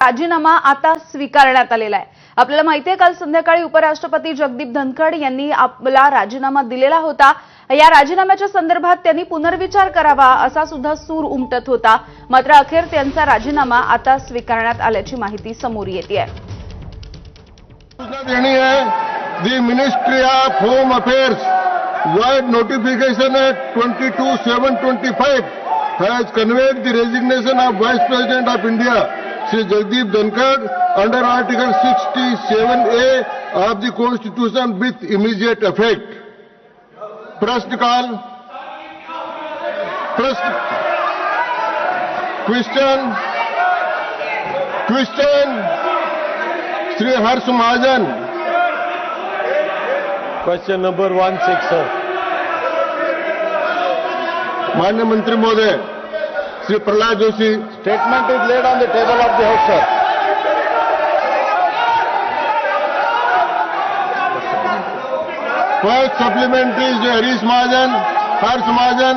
राजीनामा आता स्वीकारण्यात आलेला आहे। आपल्याला माहिती आहे काल संध्याकाळी उपराष्ट्रपती जगदीप धनखड यांनी आपला राजीनामा दिलेला होता। या राजीनाम्याच्या संदर्भात त्यांनी पुनर्विचार करावा असा सुद्धा सूर उमटत होता। मात्र अखेर त्यांचा राजीनामा आता स्वीकारण्यात आल्याची माहिती समोर येते। The Ministry of Home Affairs wide notification at 22/7/25 has conveyed the resignation of Vice President of India, Shri Jagdeep Dhankad, under Article 67A of the Constitution with immediate effect. Pressed call. Question. Shri Harsh Mahajan. Question number 16 sir. माननीय मंत्री महोदय Shri Prahlad Joshi, statement is laid on the table of the house sir. First supplementary जो हरीश महाजन, हर्ष महाजन।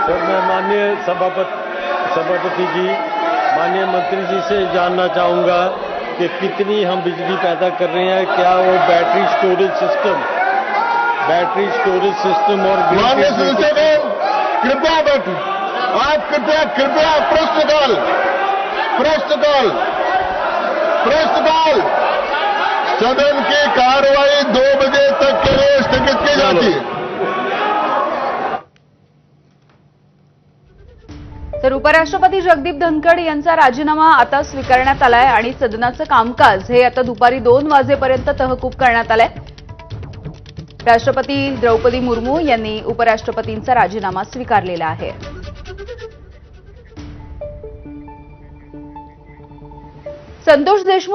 Sir मैं माननीय सभापति जी, माननीय मंत्री जी से जानना चाहूंगा कि कितनी हम बिजली पैदा कर रहे हैं, क्या वो बैटरी स्टोरेज सिस्टम और माननीय सदस्यगण कृपया बैठे। आप कृपया प्रश्न काल सदन की कार्रवाई 2 बजे तक के लिए स्थगित की जाती है। तर उपराष्ट्रपती जगदीप धनखड यांचा राजीनामा आता स्वीकारण्यात आलाय आणि सदनाचं कामकाज हे आता दुपारी 2 वाजेपर्यंत तहकूब करण्यात आलंय। राष्ट्रपती द्रौपदी मुर्मू यांनी उपराष्ट्रपतींचा राजीनामा स्वीकारलेला आहे। संतोष देशमुख